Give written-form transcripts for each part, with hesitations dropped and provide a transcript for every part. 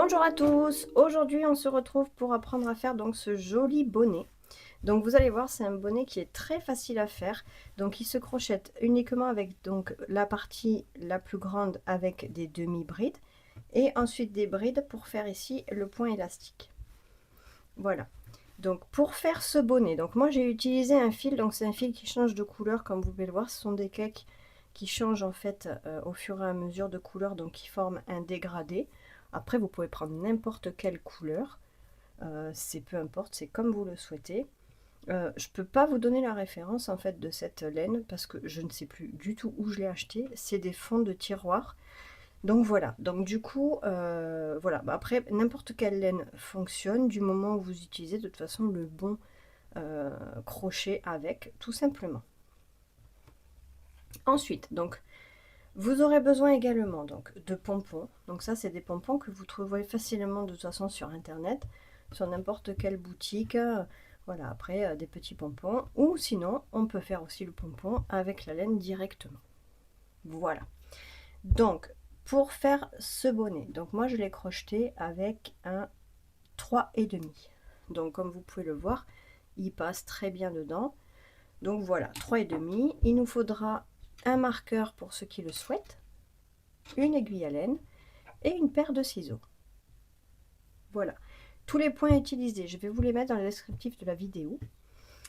Bonjour à tous, aujourd'hui on se retrouve pour apprendre à faire donc ce joli bonnet. Donc vous allez voir, c'est un bonnet qui est très facile à faire. Donc il se crochette uniquement avec donc la partie la plus grande avec des demi-brides et ensuite des brides pour faire ici le point élastique. Voilà. Donc pour faire ce bonnet, donc moi j'ai utilisé un fil, donc c'est un fil qui change de couleur comme vous pouvez le voir, ce sont des cakes qui changent en fait au fur et à mesure de couleur, donc qui forment un dégradé. Après vous pouvez prendre n'importe quelle couleur, c'est peu importe, c'est comme vous le souhaitez. Je peux pas vous donner la référence en fait de cette laine parce que je ne sais plus du tout où je l'ai acheté, c'est des fonds de tiroir. Donc voilà, donc du coup, voilà. Bah, après, n'importe quelle laine fonctionne du moment où vous utilisez de toute façon le bon crochet avec, tout simplement. Ensuite, donc, vous aurez besoin également donc, de pompons. Donc ça, c'est des pompons que vous trouverez facilement de toute façon sur Internet, sur n'importe quelle boutique. Voilà, après, des petits pompons. Ou sinon, on peut faire aussi le pompon avec la laine directement. Voilà. Donc, pour faire ce bonnet, donc moi je l'ai crocheté avec un 3,5. Donc comme vous pouvez le voir, il passe très bien dedans. Donc voilà, 3,5. Il nous faudra un marqueur pour ceux qui le souhaitent, une aiguille à laine et une paire de ciseaux. Voilà. Tous les points utilisés, je vais vous les mettre dans le descriptif de la vidéo.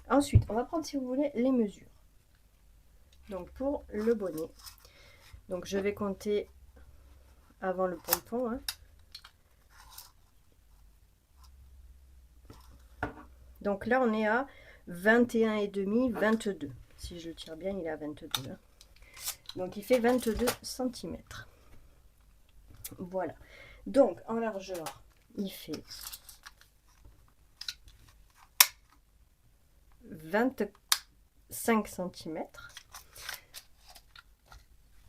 Ensuite, on va prendre, si vous voulez, les mesures. Donc pour le bonnet, donc je vais compter avant le pompon, hein. Donc là, on est à 21,5, 22. Si je le tire bien, il est à 22. Hein. Donc il fait 22 cm. Voilà. Donc en largeur, il fait 25 cm.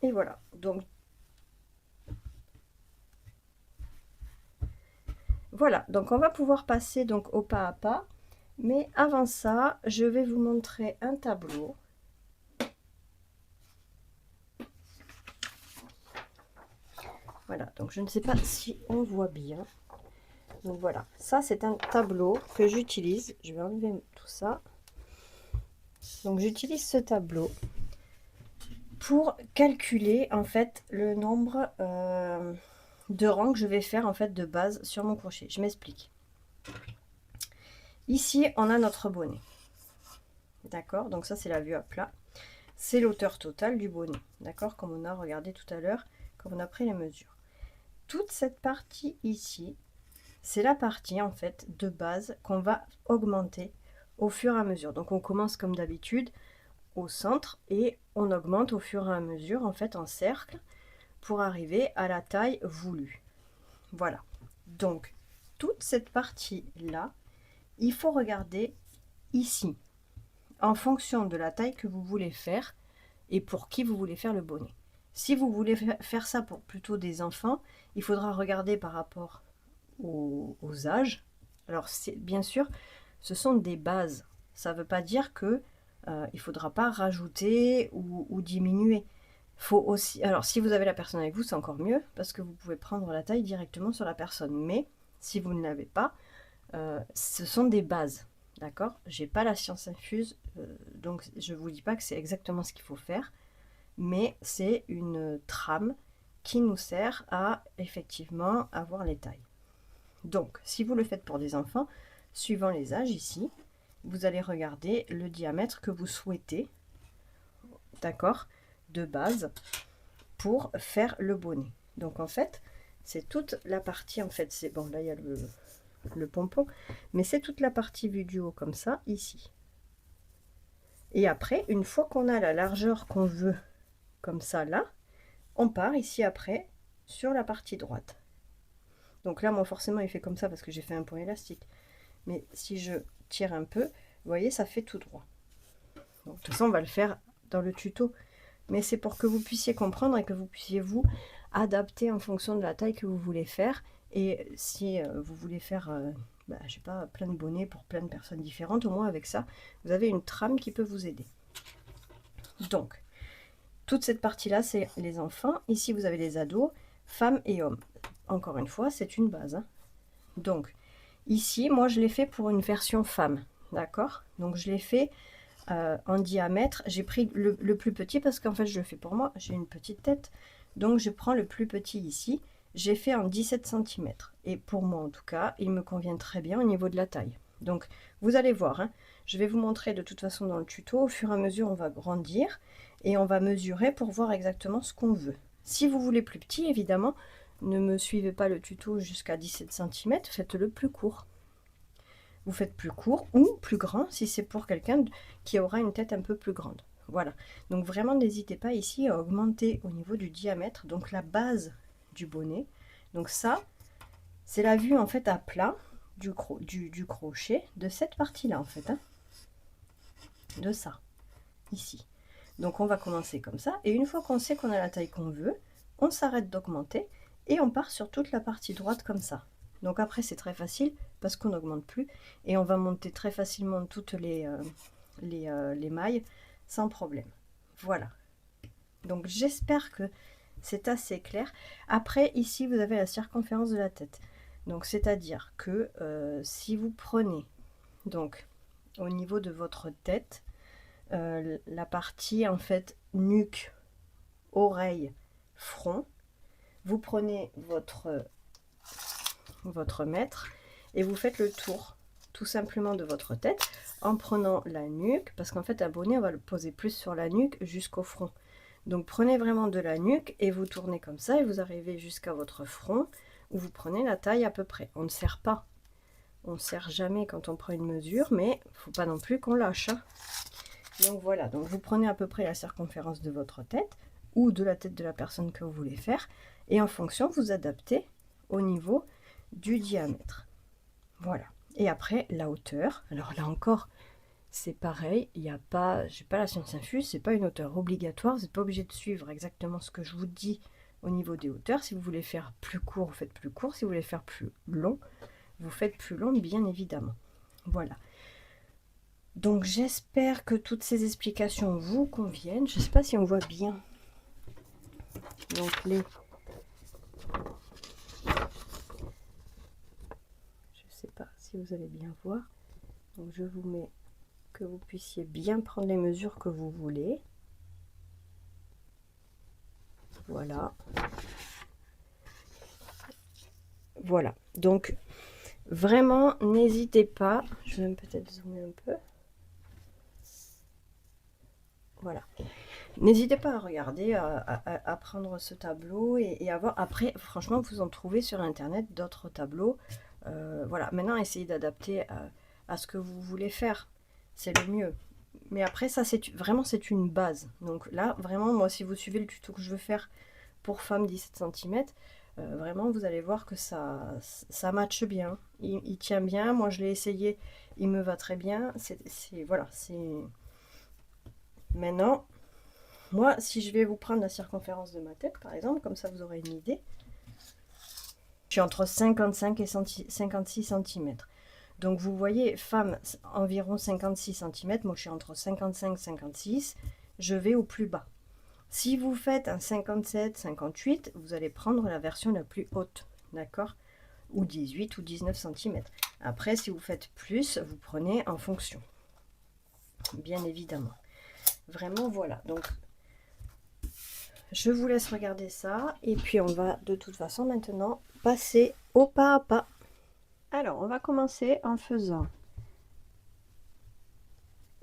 Et voilà. Donc voilà. Donc on va pouvoir passer donc au pas à pas. Mais avant ça, je vais vous montrer un tableau. Voilà, donc je ne sais pas si on voit bien. Donc voilà, ça c'est un tableau que j'utilise. Je vais enlever tout ça. Donc j'utilise ce tableau pour calculer en fait le nombre de rangs que je vais faire en fait de base sur mon crochet. Je m'explique. Ici, on a notre bonnet. D'accord, donc ça c'est la vue à plat. C'est l'hauteur totale du bonnet. D'accord, comme on a regardé tout à l'heure, comme on a pris les mesures. Toute cette partie ici, c'est la partie en fait de base qu'on va augmenter au fur et à mesure. Donc on commence comme d'habitude au centre et on augmente au fur et à mesure en fait en cercle pour arriver à la taille voulue. Voilà. Donc toute cette partie là, il faut regarder ici en fonction de la taille que vous voulez faire et pour qui vous voulez faire le bonnet. Si vous voulez faire ça pour plutôt des enfants, il faudra regarder par rapport aux âges. Alors bien sûr, ce sont des bases. Ça ne veut pas dire que il ne faudra pas rajouter ou diminuer. Faut aussi, alors si vous avez la personne avec vous, c'est encore mieux parce que vous pouvez prendre la taille directement sur la personne. Mais si vous ne l'avez pas, ce sont des bases. D'accord? J'ai pas la science infuse, donc je vous dis pas que c'est exactement ce qu'il faut faire, mais c'est une trame qui nous sert à effectivement avoir les tailles. Donc, si vous le faites pour des enfants, suivant les âges ici, vous allez regarder le diamètre que vous souhaitez, d'accord, de base, pour faire le bonnet. Donc, en fait, c'est toute la partie, en fait, c'est bon, là, il y a le pompon, mais c'est toute la partie vue du haut, comme ça, ici. Et après, une fois qu'on a la largeur qu'on veut, comme ça, là, on part ici après, sur la partie droite. Donc là, moi, forcément, il fait comme ça parce que j'ai fait un point élastique. Mais si je tire un peu, vous voyez, ça fait tout droit. Donc, de toute façon, on va le faire dans le tuto. Mais c'est pour que vous puissiez comprendre et que vous puissiez vous adapter en fonction de la taille que vous voulez faire. Et si vous voulez faire, je sais pas, plein de bonnets pour plein de personnes différentes, au moins avec ça, vous avez une trame qui peut vous aider. Donc, toute cette partie-là, c'est les enfants. Ici, vous avez les ados, femmes et hommes. encore une fois, c'est une base, hein. Donc, ici, moi, je l'ai fait pour une version femme, d'accord? Donc, je l'ai fait en diamètre. J'ai pris le plus petit parce qu'en fait, je le fais pour moi. J'ai une petite tête. Donc, je prends le plus petit ici. J'ai fait en 17 cm. Et pour moi, en tout cas, il me convient très bien au niveau de la taille. Donc, vous allez voir, hein, je vais vous montrer de toute façon dans le tuto. Au fur et à mesure, on va grandir et on va mesurer pour voir exactement ce qu'on veut. Si vous voulez plus petit, évidemment, ne me suivez pas le tuto jusqu'à 17 cm, faites-le plus court. Vous faites plus court ou plus grand si c'est pour quelqu'un qui aura une tête un peu plus grande. Voilà, donc vraiment n'hésitez pas ici à augmenter au niveau du diamètre, donc la base du bonnet. Donc ça, c'est la vue en fait à plat du crochet de cette partie-là en fait, hein, de ça, ici. Donc on va commencer comme ça, et une fois qu'on sait qu'on a la taille qu'on veut, on s'arrête d'augmenter et on part sur toute la partie droite comme ça. Donc après c'est très facile parce qu'on n'augmente plus et on va monter très facilement toutes les mailles sans problème. Voilà. Donc j'espère que c'est assez clair. Après ici vous avez la circonférence de la tête. Donc c'est-à-dire que si vous prenez donc au niveau de votre tête, la partie en fait nuque, oreille, front, vous prenez votre mètre et vous faites le tour tout simplement de votre tête en prenant la nuque, parce qu'en fait un bonnet on va le poser plus sur la nuque jusqu'au front. Donc prenez vraiment de la nuque et vous tournez comme ça et vous arrivez jusqu'à votre front où vous prenez la taille à peu près. On ne serre pas, on ne serre jamais quand on prend une mesure, mais il ne faut pas non plus qu'on lâche, hein. Donc voilà, donc vous prenez à peu près la circonférence de votre tête ou de la tête de la personne que vous voulez faire et en fonction vous adaptez au niveau du diamètre. Voilà. Et après la hauteur, alors là encore c'est pareil, il n'y a pas, j'ai pas la science infuse, c'est pas une hauteur obligatoire, vous n'êtes pas obligé de suivre exactement ce que je vous dis au niveau des hauteurs. Si vous voulez faire plus court, vous faites plus court, si vous voulez faire plus long, vous faites plus long, bien évidemment. Voilà. Donc j'espère que toutes ces explications vous conviennent. Je ne sais pas si on voit bien. Donc je sais pas si vous allez bien voir. Donc je vous mets que vous puissiez bien prendre les mesures que vous voulez. Voilà. Voilà. Donc vraiment n'hésitez pas. Je vais peut-être zoomer un peu. Voilà. N'hésitez pas à regarder, à prendre ce tableau et à voir. Après, franchement, vous en trouvez sur Internet d'autres tableaux. Voilà, maintenant, essayez d'adapter à ce que vous voulez faire. C'est le mieux. Mais après, ça, c'est une base. Donc là, vraiment, moi, si vous suivez le tuto que je veux faire pour femmes 17 cm, vraiment, vous allez voir que ça matche bien. Il tient bien. Moi, je l'ai essayé. Il me va très bien. Voilà, c'est... Maintenant... Moi, si je vais vous prendre la circonférence de ma tête, par exemple, comme ça vous aurez une idée, je suis entre 55 et 56 cm. Donc vous voyez, femme, environ 56 cm, moi je suis entre 55 et 56, je vais au plus bas. Si vous faites un 57, 58, vous allez prendre la version la plus haute, d'accord? Ou 18 ou 19 cm. Après, si vous faites plus, vous prenez en fonction, bien évidemment. Vraiment, voilà. Donc, je vous laisse regarder ça et puis on va de toute façon maintenant passer au pas à pas. Alors on va commencer en faisant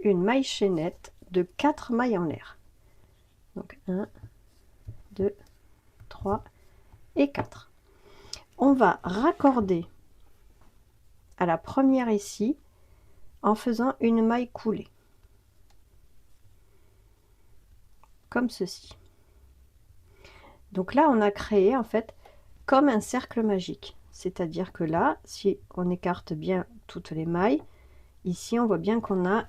une maille chaînette de 4 mailles en l'air. Donc 1, 2, 3 et 4. On va raccorder à la première ici en faisant une maille coulée. Comme ceci. Donc là, on a créé en fait comme un cercle magique. C'est-à-dire que là, si on écarte bien toutes les mailles, ici, on voit bien qu'on a...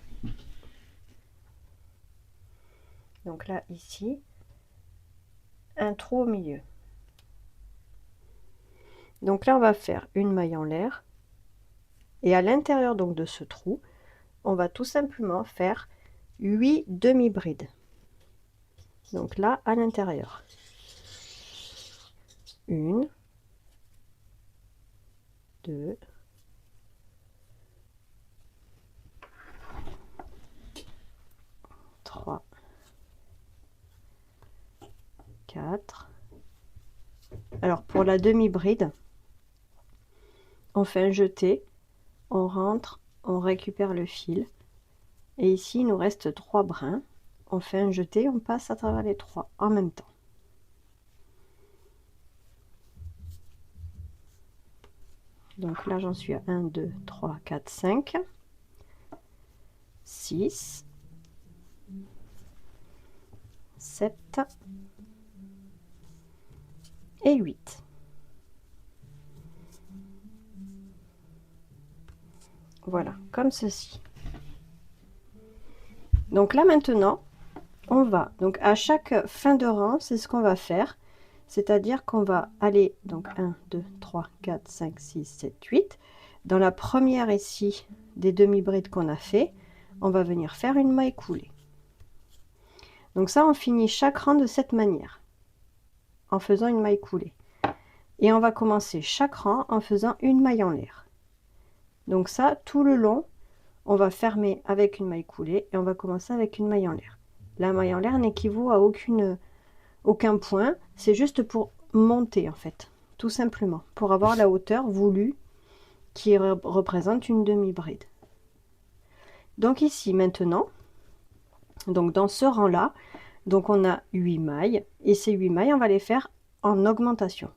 Donc là, ici, un trou au milieu. Donc là, on va faire une maille en l'air. Et à l'intérieur donc de ce trou, on va tout simplement faire 8 demi-brides. Donc là, à l'intérieur. 1, 2, 3, 4. Alors pour la demi-bride, on fait un jeté, on rentre, on récupère le fil. Et ici, il nous reste 3 brins. On fait un jeté, on passe à travers les 3 en même temps. Donc là, j'en suis à 1, 2, 3, 4, 5, 6, 7 et 8. Voilà, comme ceci. Donc là maintenant, on va, donc à chaque fin de rang, c'est ce qu'on va faire. C'est-à-dire qu'on va aller, donc 1, 2, 3, 4, 5, 6, 7, 8. Dans la première ici, des demi-brides qu'on a fait, on va venir faire une maille coulée. Donc ça, on finit chaque rang de cette manière, en faisant une maille coulée. Et on va commencer chaque rang en faisant une maille en l'air. Donc ça, tout le long, on va fermer avec une maille coulée et on va commencer avec une maille en l'air. La maille en l'air n'équivaut à aucun point, c'est juste pour monter en fait, tout simplement, pour avoir la hauteur voulue qui représente une demi-bride. Donc ici maintenant, donc dans ce rang là, donc on a 8 mailles et ces 8 mailles on va les faire en augmentation.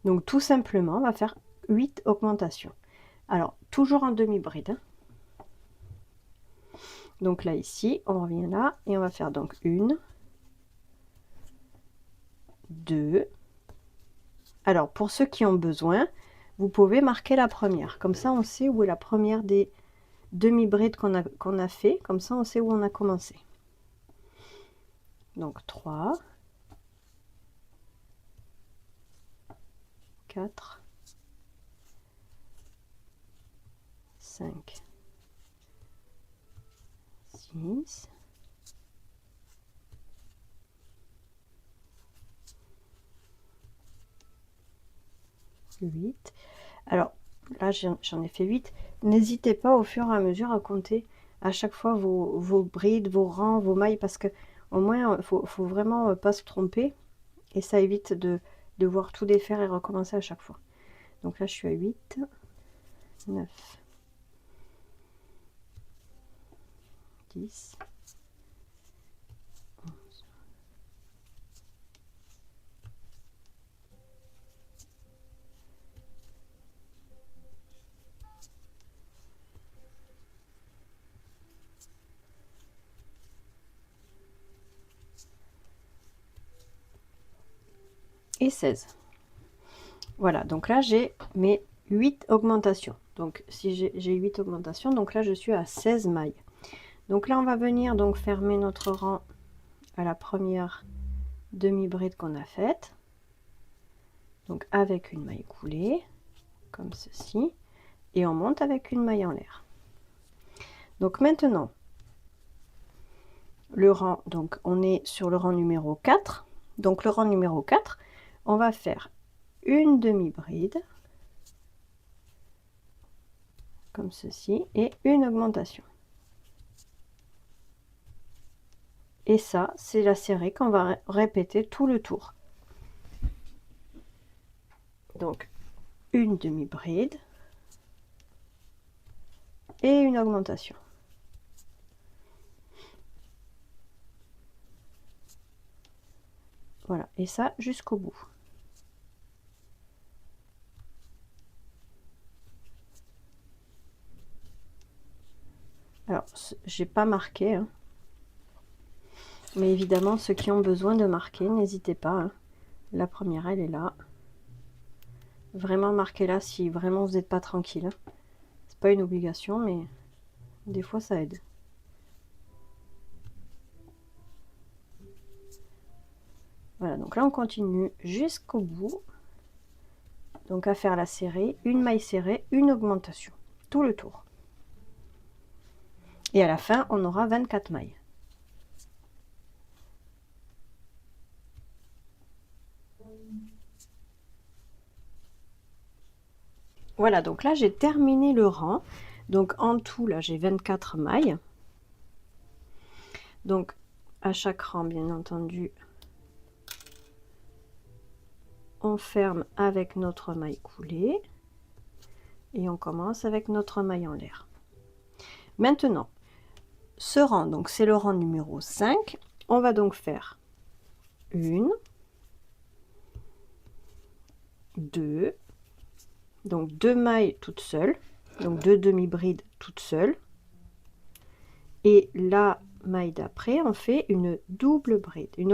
Donc tout simplement on va faire 8 augmentations. Alors toujours en demi-bride. Donc là ici on revient là et on va faire donc 1, 2. Alors pour ceux qui ont besoin, vous pouvez marquer la première, comme ça on sait où est la première des demi-brides qu'on a fait, comme ça on sait où on a commencé. Donc 3, 4, 5, 6, 8. Alors là j'en ai fait 8. N'hésitez pas au fur et à mesure à compter à chaque fois vos brides, vos rangs, vos mailles, parce que au moins faut vraiment pas se tromper et ça évite de devoir tout défaire et recommencer à chaque fois. Donc là je suis à 8, 9, 10, 11, et 16. Voilà, donc là j'ai mes 8 augmentations. Donc si j'ai 8 augmentations, donc là je suis à 16 mailles. Donc là on va venir donc fermer notre rang à la première demi-bride qu'on a faite. Donc avec une maille coulée, comme ceci, et on monte avec une maille en l'air. Donc maintenant, le rang, donc on est sur le rang numéro 4. Donc le rang numéro 4, on va faire une demi-bride, comme ceci, et une augmentation. Et ça, c'est la série qu'on va répéter tout le tour. Donc, une demi-bride et une augmentation. Voilà, et ça jusqu'au bout. Alors, j'ai pas marqué, hein. Mais évidemment, ceux qui ont besoin de marquer, n'hésitez pas, hein. La première, elle est là. Vraiment marquez-la si vraiment vous n'êtes pas tranquille, hein. C'est pas une obligation, mais des fois ça aide. Voilà, donc là on continue jusqu'au bout. Donc à faire la serrée, une maille serrée, une augmentation, tout le tour. Et à la fin, on aura 24 mailles. Voilà, donc là j'ai terminé le rang. Donc en tout, là j'ai 24 mailles. Donc à chaque rang, bien entendu, on ferme avec notre maille coulée et on commence avec notre maille en l'air. Maintenant, ce rang, donc c'est le rang numéro 5, on va donc faire 1, 2, donc 2 mailles toutes seules, donc 2 demi-brides toutes seules, et la maille d'après on fait une double bride, une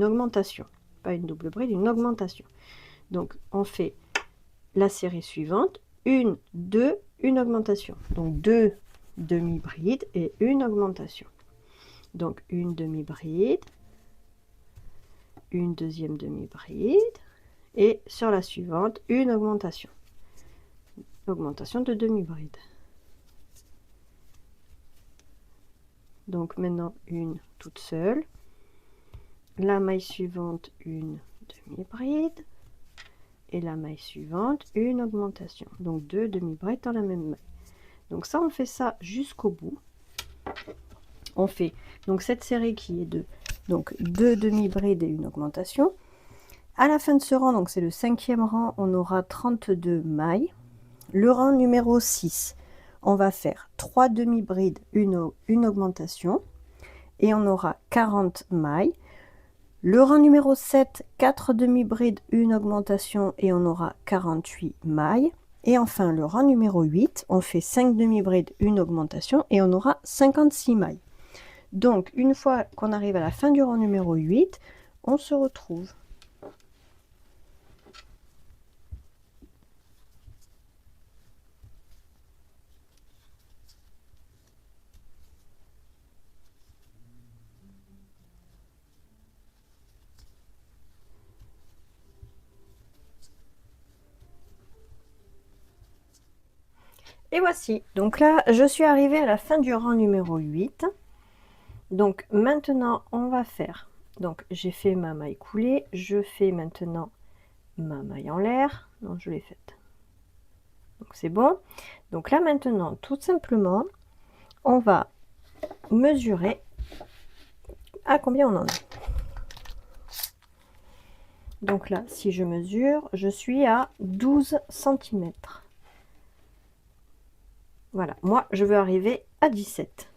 augmentation, pas une double bride, une augmentation. Donc on fait la série suivante, 1, 2, une augmentation, donc 2 demi-brides et une augmentation. Donc une demi-bride, une deuxième demi-bride, et sur la suivante une augmentation de demi-bride. Donc maintenant une toute seule, la maille suivante une demi-bride et la maille suivante une augmentation, donc 2 demi-brides dans la même maille. Donc ça, on fait ça jusqu'au bout. On fait donc cette série qui est de donc 2 demi-brides et une augmentation. À la fin de ce rang, donc c'est le 5e rang, on aura 32 mailles. Le rang numéro 6, on va faire 3 demi-brides, une augmentation, et on aura 40 mailles. Le rang numéro 7, 4 demi-brides, une augmentation, et on aura 48 mailles. Et enfin, le rang numéro 8, on fait 5 demi-brides, une augmentation, et on aura 56 mailles. Donc, une fois qu'on arrive à la fin du rang numéro 8, on se retrouve. Et voici, donc là je suis arrivée à la fin du rang numéro 8. Donc maintenant on va faire, donc j'ai fait ma maille coulée, je fais maintenant ma maille en l'air, non je l'ai faite, donc c'est bon. Donc là maintenant tout simplement on va mesurer à combien on en est. Donc là si je mesure, je suis à 12 cm. Voilà, moi je veux arriver à 17.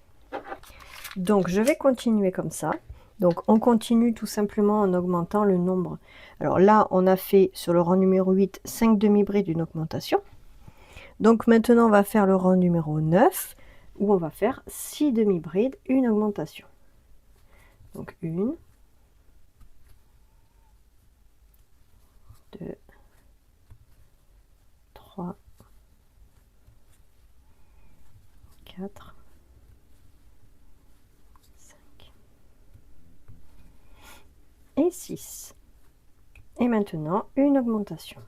Donc je vais continuer comme ça. Donc on continue tout simplement en augmentant le nombre. Alors là on a fait sur le rang numéro 8 5 demi-brides, une augmentation. Donc maintenant on va faire le rang numéro 9 où on va faire 6 demi-brides, une augmentation. Donc 1, 2, 3, 4, 5 et 6. Et maintenant une augmentation.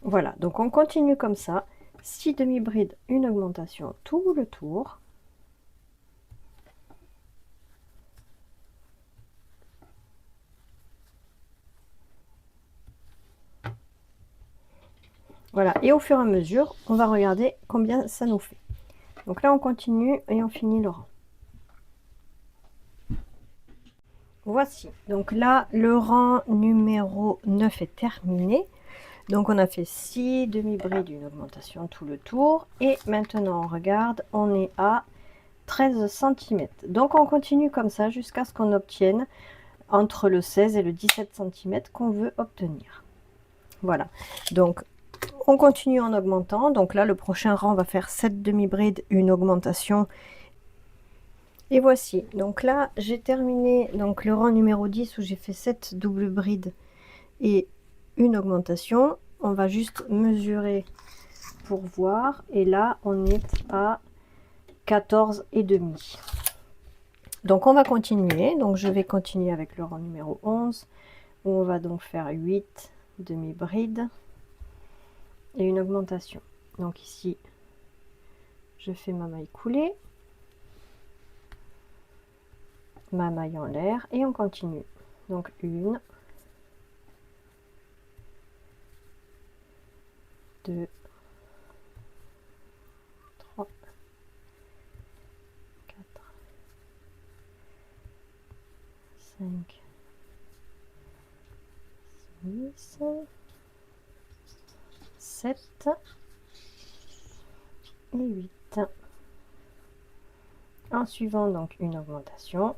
Voilà, donc on continue comme ça, 6 demi-brides, une augmentation tout le tour. Voilà, et au fur et à mesure, on va regarder combien ça nous fait. Donc là, on continue et on finit le rang. Voici, donc là, le rang numéro 9 est terminé. Donc on a fait 6 demi-brides, une augmentation tout le tour. Et maintenant, on regarde, on est à 13 cm. Donc on continue comme ça jusqu'à ce qu'on obtienne entre le 16 et le 17 cm qu'on veut obtenir. Voilà, donc on continue en augmentant. Donc là, le prochain rang va faire 7 demi-brides, une augmentation. Et voici, donc là j'ai terminé donc le rang numéro 10 où j'ai fait 7 doubles brides et une augmentation. On va juste mesurer pour voir, et là on est à 14 et demi. Donc on va continuer, donc je vais continuer avec le rang numéro 11 où on va donc faire 8 demi-brides et une augmentation. Donc ici je fais ma maille coulée, ma maille en l'air et on continue. Donc 1, 2, 3, 4, 5, 6, 7 et 8. En suivant donc une augmentation.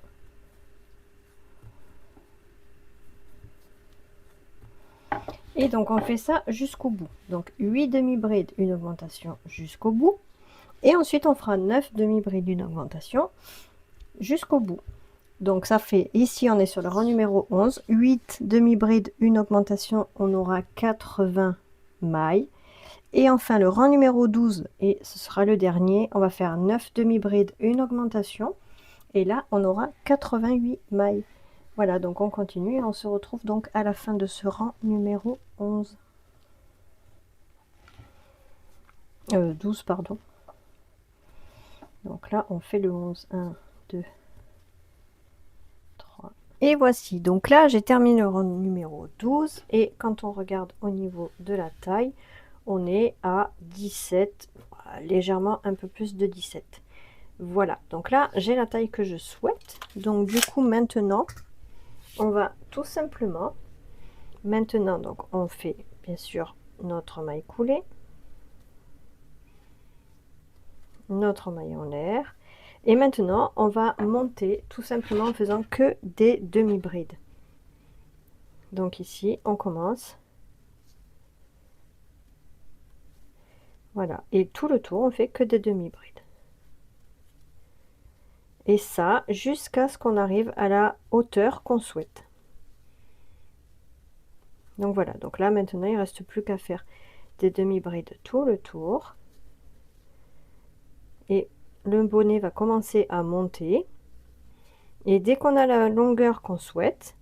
Et donc on fait ça jusqu'au bout. Donc 8 demi-brides, une augmentation jusqu'au bout. Et ensuite on fera 9 demi-brides, une augmentation jusqu'au bout. Donc ça fait, ici on est sur le rang numéro 11, 8 demi-brides, une augmentation, on aura 80 mailles. Et enfin le rang numéro 12, et ce sera le dernier, on va faire 9 demi-brides, une augmentation. Et là on aura 88 mailles. Voilà, donc on continue et on se retrouve donc à la fin de ce rang numéro 11. 12, pardon. Donc là, on fait le 11. 1, 2, 3. Et voici. Donc là, j'ai terminé le rang numéro 12. Et quand on regarde au niveau de la taille, on est à 17, légèrement un peu plus de 17. Voilà, donc là, j'ai la taille que je souhaite. Donc du coup, maintenant, on va tout simplement, maintenant, donc on fait bien sûr notre maille coulée, notre maille en l'air, et maintenant on va monter tout simplement en faisant que des demi-brides. Donc ici on commence, voilà, et tout le tour on fait que des demi-brides, et ça jusqu'à ce qu'on arrive à la hauteur qu'on souhaite. Donc voilà, donc là maintenant il reste plus qu'à faire des demi-brides tout le tour, et le bonnet va commencer à monter, et dès qu'on a la longueur qu'on souhaite,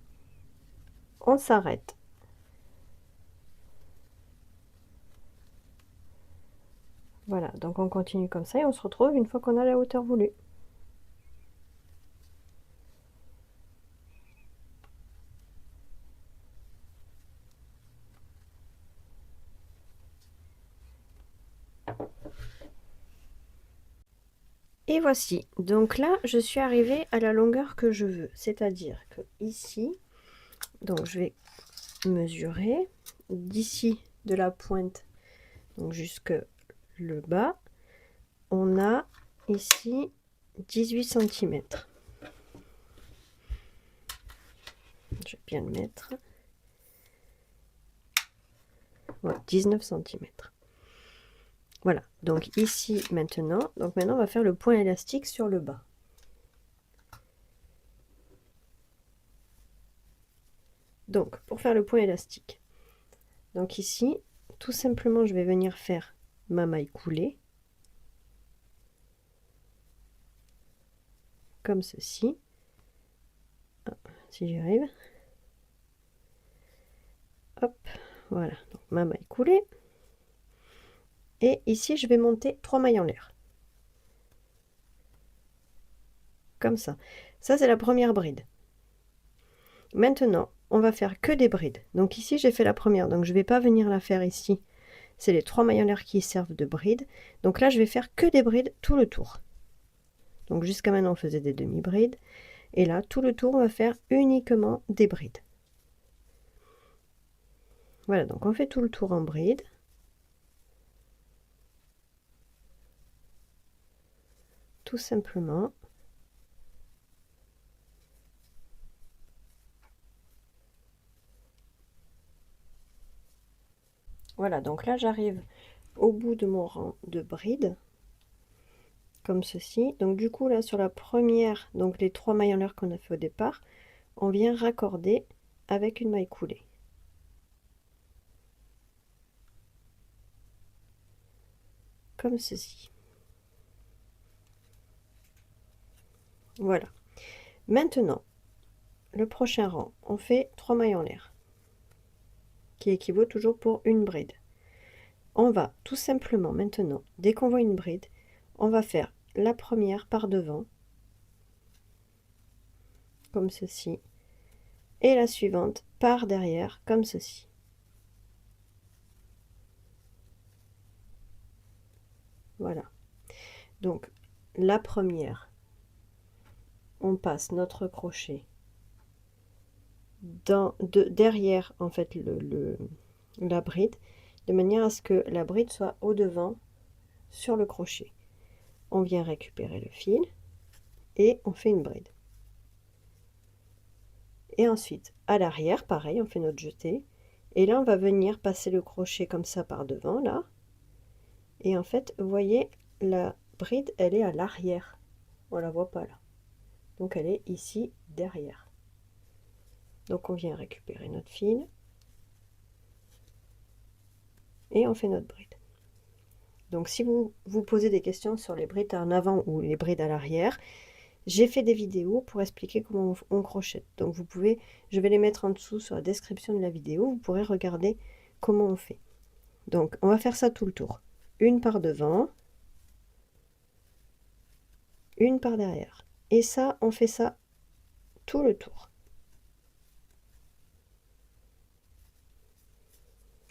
on s'arrête. Voilà, donc on continue comme ça et on se retrouve une fois qu'on a la hauteur voulue. Et voici, donc là je suis arrivée à la longueur que je veux, c'est-à-dire que ici, donc je vais mesurer d'ici de la pointe donc jusque le bas, on a ici 18 cm. Je vais bien le mettre. Voilà, 19 cm. Voilà, donc ici maintenant, donc maintenant on va faire le point élastique sur le bas. Donc pour faire le point élastique, donc ici tout simplement je vais venir faire ma maille coulée comme ceci. Ah, si j'y arrive, hop, voilà, donc ma maille coulée, et ici je vais monter 3 mailles en l'air comme ça. Ça c'est la première bride. Maintenant on va faire que des brides. Donc ici j'ai fait la première, donc je vais pas venir la faire ici, c'est les 3 mailles en l'air qui servent de bride. Donc là je vais faire que des brides tout le tour. Donc jusqu'à maintenant on faisait des demi-brides, et là tout le tour on va faire uniquement des brides. Voilà, donc on fait tout le tour en bride. Tout simplement. Voilà, donc là j'arrive au bout de mon rang de brides comme ceci. Donc du coup là sur la première, donc les 3 mailles en l'air qu'on a fait au départ, on vient raccorder avec une maille coulée comme ceci. Voilà, maintenant le prochain rang, on fait 3 mailles en l'air qui équivaut toujours pour une bride. On va tout simplement maintenant, dès qu'on voit une bride, on va faire la première par devant comme ceci, et la suivante par derrière comme ceci. Voilà. Donc la première, on passe notre crochet derrière en fait la bride, de manière à ce que la bride soit au devant sur le crochet. On vient récupérer le fil et on fait une bride. Et ensuite à l'arrière, pareil, on fait notre jeté. Et là, on va venir passer le crochet comme ça par devant, là. Et en fait, vous voyez, la bride, elle est à l'arrière. On la voit pas là. Donc, elle est ici, derrière. Donc, on vient récupérer notre fil. Et on fait notre bride. Donc, si vous vous posez des questions sur les brides en avant ou les brides à l'arrière, j'ai fait des vidéos pour expliquer comment on crochette. Donc, vous pouvez, je vais les mettre en dessous sur la description de la vidéo. Vous pourrez regarder comment on fait. Donc, on va faire ça tout le tour. Une par devant, une par derrière. Et ça, on fait ça tout le tour.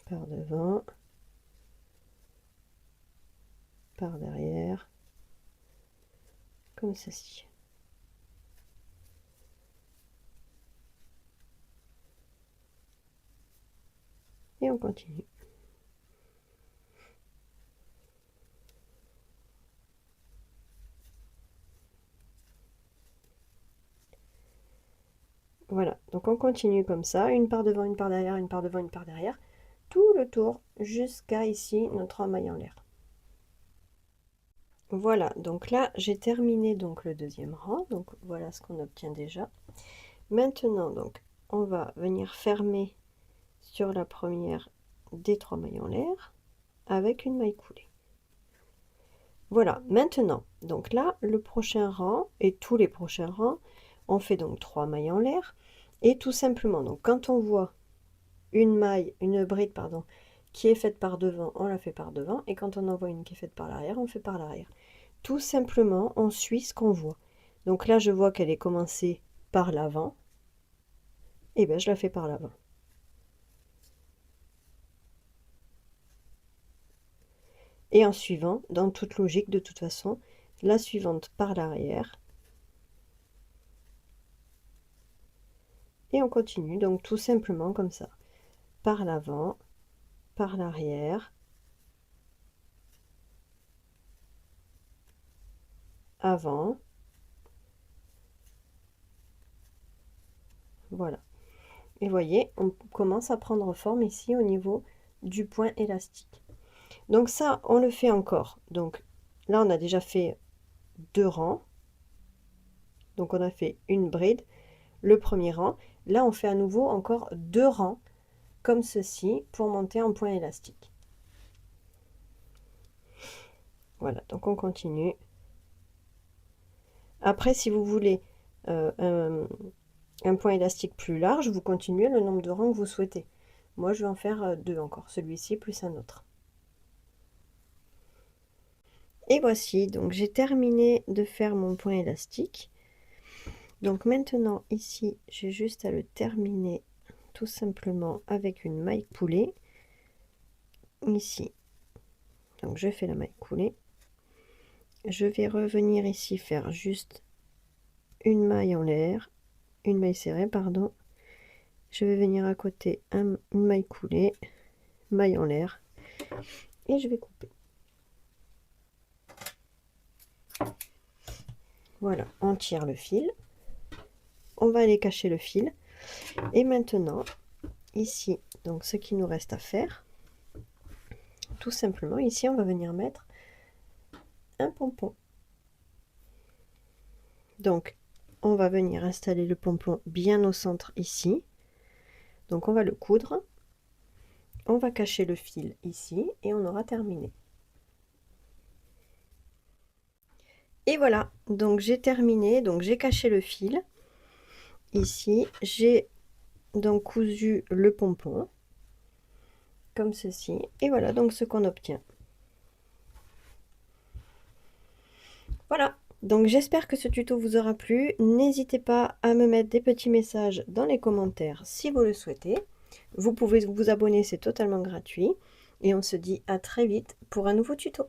Par devant, par derrière, comme ceci. Et on continue. Voilà, donc on continue comme ça, une par devant, une par derrière, une par devant, une par derrière, tout le tour jusqu'à ici nos 3 mailles en l'air. Voilà, donc là j'ai terminé donc le deuxième rang, donc voilà ce qu'on obtient déjà. Maintenant donc on va venir fermer sur la première des 3 mailles en l'air avec une maille coulée. Voilà, maintenant, donc là, le prochain rang et tous les prochains rangs, on fait donc 3 mailles en l'air. Et tout simplement, donc quand on voit une bride, pardon, qui est faite par devant, on la fait par devant. Et quand on en voit une qui est faite par l'arrière, on fait par l'arrière. Tout simplement, on suit ce qu'on voit. Donc là, je vois qu'elle est commencée par l'avant. Et bien, je la fais par l'avant. Et en suivant, dans toute logique, de toute façon, la suivante par l'arrière. Et on continue, donc tout simplement comme ça. Par l'avant, par l'arrière, avant. Voilà. Et voyez, on commence à prendre forme ici au niveau du point élastique. Donc ça, on le fait encore. Donc là, on a déjà fait 2 rangs. Donc on a fait une bride, le premier rang. Là, on fait à nouveau encore 2 rangs comme ceci pour monter en point élastique. Voilà, donc on continue. Après, si vous voulez un point élastique plus large, vous continuez le nombre de rangs que vous souhaitez. Moi, je vais en faire 2 encore, celui-ci plus un autre. Et voici, donc j'ai terminé de faire mon point élastique. Donc maintenant, ici, j'ai juste à le terminer tout simplement avec une maille coulée. Ici, donc je fais la maille coulée. Je vais revenir ici faire juste une maille en l'air, une maille serrée, pardon. Je vais venir à côté une maille coulée, maille en l'air, et je vais couper. Voilà, on tire le fil, on va aller cacher le fil, et maintenant, ici, donc ce qui nous reste à faire, tout simplement, ici, on va venir mettre un pompon. Donc, on va venir installer le pompon bien au centre ici. Donc, on va le coudre. On va cacher le fil ici et on aura terminé. Et voilà, donc j'ai terminé, donc j'ai caché le fil. Ici, j'ai donc cousu le pompon, comme ceci. Et voilà donc ce qu'on obtient. Voilà, donc j'espère que ce tuto vous aura plu. N'hésitez pas à me mettre des petits messages dans les commentaires si vous le souhaitez. Vous pouvez vous abonner, c'est totalement gratuit. Et on se dit à très vite pour un nouveau tuto.